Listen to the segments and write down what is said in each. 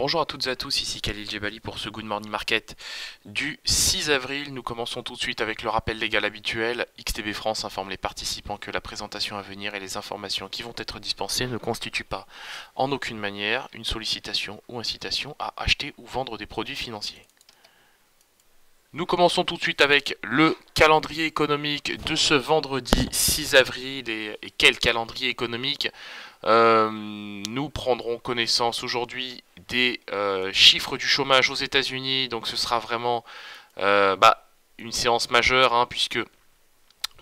Bonjour à toutes et à tous, ici Khalil Djebali pour ce Good Morning Market du 6 avril. Nous commençons tout de suite avec le rappel légal habituel. XTB France informe les participants que la présentation à venir et les informations qui vont être dispensées ne constituent pas en aucune manière une sollicitation ou incitation à acheter ou vendre des produits financiers. Nous commençons tout de suite avec le calendrier économique de ce vendredi 6 avril. Et quel calendrier économique? Nous prendrons connaissance aujourd'hui des chiffres du chômage aux États-Unis. Donc ce sera vraiment une séance majeure, hein, puisque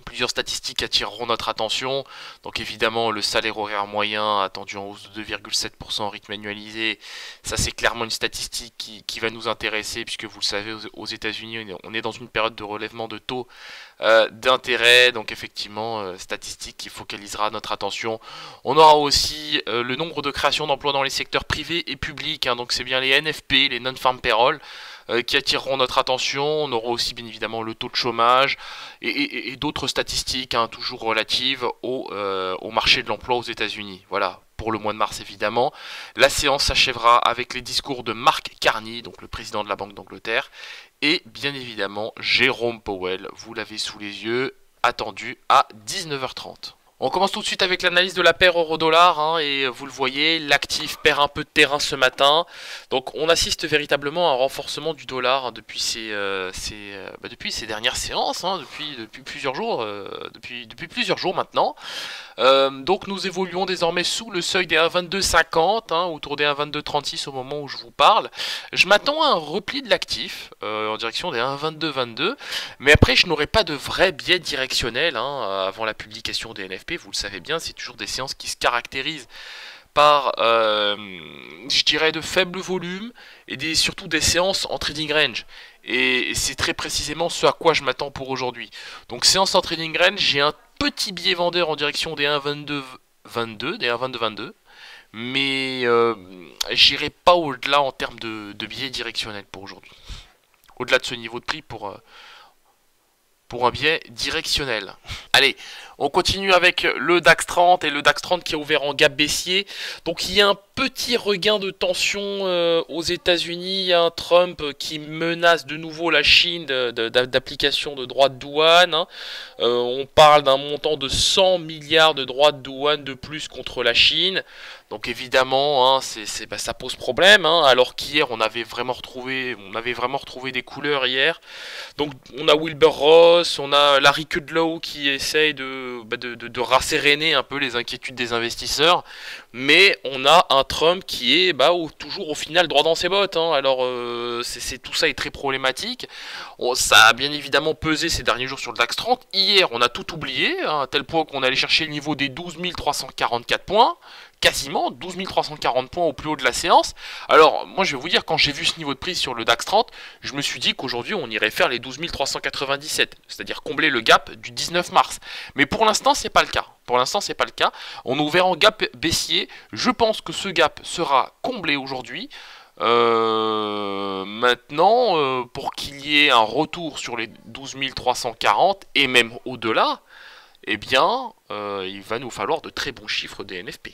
plusieurs statistiques attireront notre attention. Donc évidemment, le salaire horaire moyen attendu en hausse de 2,7% en rythme annualisé. Ça, c'est clairement une statistique qui va nous intéresser, puisque vous le savez, aux États-Unis, on est dans une période de relèvement de taux d'intérêt. Donc effectivement, statistique qui focalisera notre attention. On aura aussi le nombre de créations d'emplois dans les secteurs privés et publics. Hein, donc c'est bien les NFP, les Non-Farm Payroll, qui attireront notre attention. On aura aussi bien évidemment le taux de chômage et d'autres statistiques, hein, toujours relatives au marché de l'emploi aux États-Unis. Voilà, pour le mois de mars évidemment. La séance s'achèvera avec les discours de Mark Carney, donc le président de la Banque d'Angleterre, et bien évidemment Jérôme Powell, vous l'avez sous les yeux, attendu à 19h30. On commence tout de suite avec l'analyse de la paire euro-dollar, hein, et vous le voyez, l'actif perd un peu de terrain ce matin. Donc on assiste véritablement à un renforcement du dollar, hein, depuis ces dernières séances, hein, depuis plusieurs jours, depuis plusieurs jours maintenant. Donc nous évoluons désormais sous le seuil des 1,2250, hein, autour des 1,2236 au moment où je vous parle. Je m'attends à un repli de l'actif en direction des 1,2222, mais après je n'aurai pas de vrai biais directionnel, hein, avant la publication des NFP. Vous le savez bien, c'est toujours des séances qui se caractérisent par, je dirais, de faibles volumes et surtout des séances en trading range. Et c'est très précisément ce à quoi je m'attends pour aujourd'hui. Donc séance en trading range, j'ai un petit biais vendeur en direction des 1,2222, des 1,2222, mais j'irai pas au-delà en termes de biais directionnel pour aujourd'hui. Au-delà de ce niveau de prix pour un biais directionnel. Allez, on continue avec le DAX 30 et le DAX 30 qui a ouvert en gap baissier. Donc il y a un petit regain de tension aux États-Unis. Il y a un Trump qui menace de nouveau la Chine d'application de droits de douane, hein. On parle d'un montant de 100 milliards de droits de douane de plus contre la Chine. Donc évidemment, hein, ça pose problème, hein, alors qu'hier on avait vraiment retrouvé des couleurs hier. Donc on a Wilbur Ross, on a Larry Kudlow qui essaye de rasséréner un peu les inquiétudes des investisseurs, mais on a un Trump qui est toujours au final droit dans ses bottes, hein. Alors tout ça est très problématique. Ça a bien évidemment pesé ces derniers jours sur le DAX 30. Hier on a tout oublié, hein, à tel point qu'on allait chercher le niveau des 12 344 points. Quasiment 12 340 points au plus haut de la séance. Alors moi je vais vous dire, quand j'ai vu ce niveau de prise sur le DAX 30, je me suis dit qu'aujourd'hui on irait faire les 12 397, c'est-à-dire combler le gap du 19 mars. Mais pour l'instant c'est pas le cas. Pour l'instant c'est pas le cas. On a ouvert en gap baissier. Je pense que ce gap sera comblé aujourd'hui. Maintenant, pour qu'il y ait un retour sur les 12 340 et même au-delà, eh bien il va nous falloir de très bons chiffres des NFP.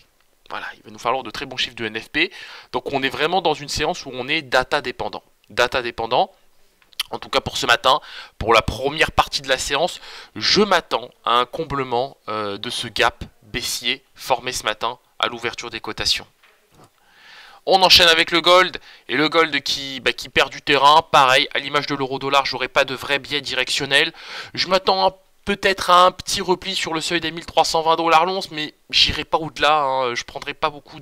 Voilà, il va nous falloir de très bons chiffres de NFP. Donc on est vraiment dans une séance où on est data dépendant. Data dépendant, en tout cas pour ce matin, pour la première partie de la séance, je m'attends à un comblement de ce gap baissier formé ce matin à l'ouverture des cotations. On enchaîne avec le gold, et le gold qui perd du terrain. Pareil, à l'image de l'euro-dollar, j'aurai pas de vrai biais directionnel. Je m'attends peut-être à un petit repli sur le seuil des 1320 $ l'once, mais j'irai pas au-delà, hein. Je prendrai pas beaucoup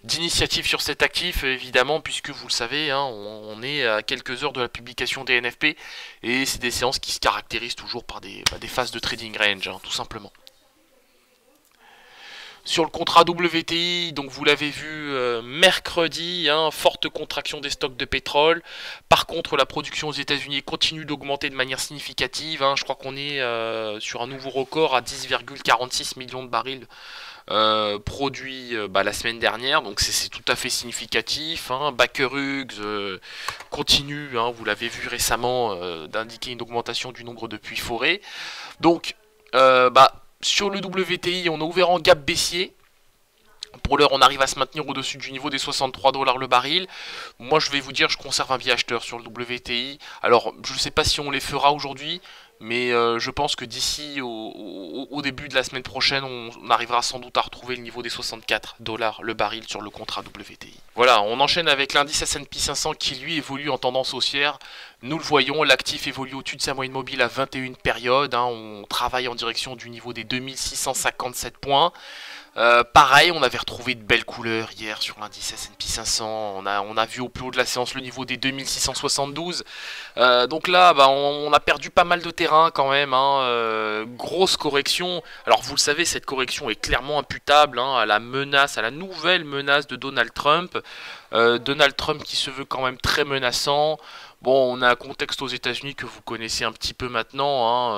d'initiatives sur cet actif, évidemment, puisque vous le savez, hein, on est à quelques heures de la publication des NFP, et c'est des séances qui se caractérisent toujours par des phases de trading range, hein, tout simplement. Sur le contrat WTI, donc vous l'avez vu mercredi, hein, forte contraction des stocks de pétrole. Par contre, la production aux États-Unis continue d'augmenter de manière significative, hein. Je crois qu'on est sur un nouveau record à 10,46 millions de barils produits la semaine dernière. Donc c'est tout à fait significatif, hein. Baker Hughes continue, hein, vous l'avez vu récemment, d'indiquer une augmentation du nombre de puits forés. Donc sur le WTI, on a ouvert en gap baissier. Pour l'heure, on arrive à se maintenir au-dessus du niveau des 63 $ le baril. Moi, je vais vous dire, je conserve un biais acheteur sur le WTI. Alors, je ne sais pas si on les fera aujourd'hui, mais je pense que d'ici au début de la semaine prochaine, on arrivera sans doute à retrouver le niveau des 64 $ le baril sur le contrat WTI. Voilà, on enchaîne avec l'indice S&P 500 qui lui évolue en tendance haussière. Nous le voyons, l'actif évolue au-dessus de sa moyenne mobile à 21 périodes. On travaille en direction du niveau des 2657 points. Pareil, on avait retrouvé de belles couleurs hier sur l'indice S&P 500. On a vu au plus haut de la séance le niveau des 2672. Donc là, on a perdu pas mal de terrain quand même. Grosse correction. Alors vous le savez, cette correction est clairement imputable à la menace, à la nouvelle menace de Donald Trump. Donald Trump qui se veut quand même très menaçant. Bon, on a un contexte aux États-Unis que vous connaissez un petit peu maintenant.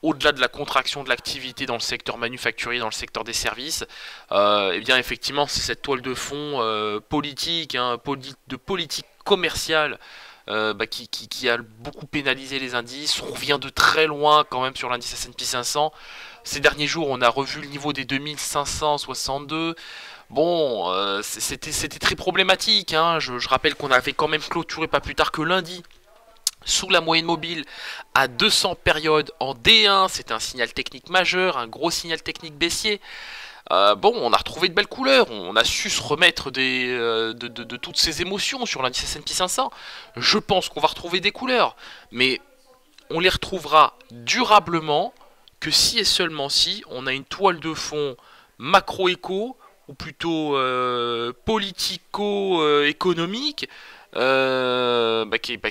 Au-delà de la contraction de l'activité dans le secteur manufacturier, dans le secteur des services, eh bien effectivement c'est cette toile de fond politique, de politique commerciale qui a beaucoup pénalisé les indices. On revient de très loin quand même sur l'indice S&P 500. Ces derniers jours, on a revu le niveau des 2562. Bon, c'était très problématique. Je rappelle qu'on avait quand même clôturé pas plus tard que lundi sous la moyenne mobile à 200 périodes en D1, c'est un signal technique majeur, un gros signal technique baissier. On a retrouvé de belles couleurs, on a su se remettre de toutes ces émotions sur l'indice S&P 500. Je pense qu'on va retrouver des couleurs, mais on les retrouvera durablement que si et seulement si on a une toile de fond macro-éco, ou plutôt politico-économique,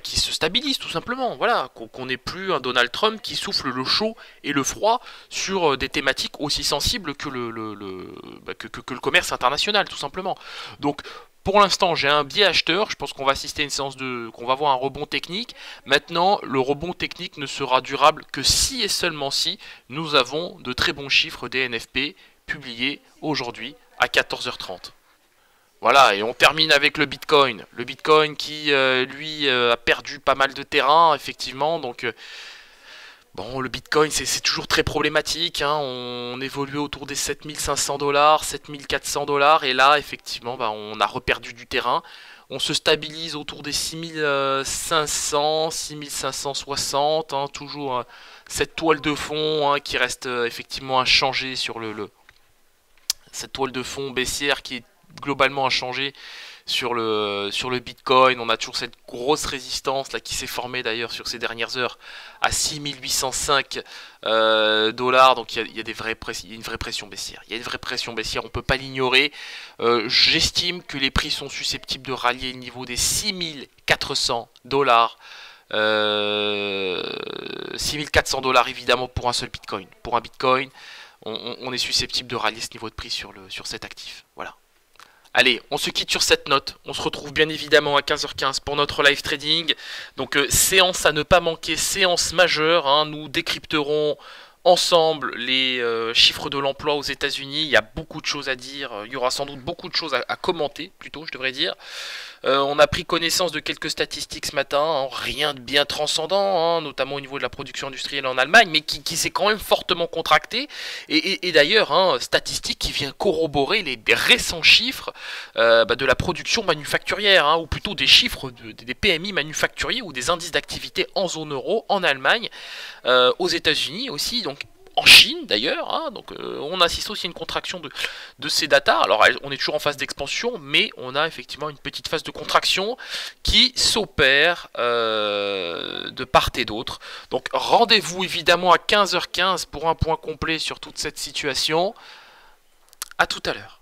qui se stabilise tout simplement, voilà, qu'on n'ait plus un Donald Trump qui souffle le chaud et le froid sur des thématiques aussi sensibles que le commerce international tout simplement. Donc pour l'instant j'ai un biais acheteur, je pense qu'on va assister à une séance qu'on va voir un rebond technique. Maintenant le rebond technique ne sera durable que si et seulement si nous avons de très bons chiffres des NFP publiés aujourd'hui à 14h30. Voilà, et on termine avec le Bitcoin. Le Bitcoin qui, lui, a perdu pas mal de terrain, effectivement. Donc, bon, le Bitcoin, c'est toujours très problématique. On évoluait autour des 7500 $, 7400 $. Et là, effectivement, on a reperdu du terrain. On se stabilise autour des 6500, 6560. Toujours cette toile de fond qui reste effectivement inchangée sur cette toile de fond baissière qui est globalement inchangé sur le Bitcoin. On a toujours cette grosse résistance là qui s'est formée d'ailleurs sur ces dernières heures à 6805 $. Donc il y a une vraie pression baissière. Il y a une vraie pression baissière, on peut pas l'ignorer. J'estime que les prix sont susceptibles de rallier le niveau des 6400 $. 6400 $ évidemment pour un seul Bitcoin. Pour un Bitcoin, on est susceptible de rallier ce niveau de prix sur cet actif. Voilà. Allez, on se quitte sur cette note. On se retrouve bien évidemment à 15h15 pour notre live trading. Donc séance à ne pas manquer, séance majeure. Nous décrypterons ensemble les chiffres de l'emploi aux États-Unis. Il y a beaucoup de choses à dire. Il y aura sans doute beaucoup de choses à commenter, plutôt, je devrais dire. On a pris connaissance de quelques statistiques ce matin, rien de bien transcendant, notamment au niveau de la production industrielle en Allemagne, mais qui s'est quand même fortement contracté. Et d'ailleurs, statistique qui vient corroborer les récents chiffres de la production manufacturière, ou plutôt des chiffres des PMI manufacturiers ou des indices d'activité en zone euro, en Allemagne, aux États-Unis aussi. Donc en Chine d'ailleurs, donc on assiste aussi à une contraction de ces datas. Alors on est toujours en phase d'expansion, mais on a effectivement une petite phase de contraction qui s'opère de part et d'autre. Donc rendez-vous évidemment à 15h15 pour un point complet sur toute cette situation. A tout à l'heure.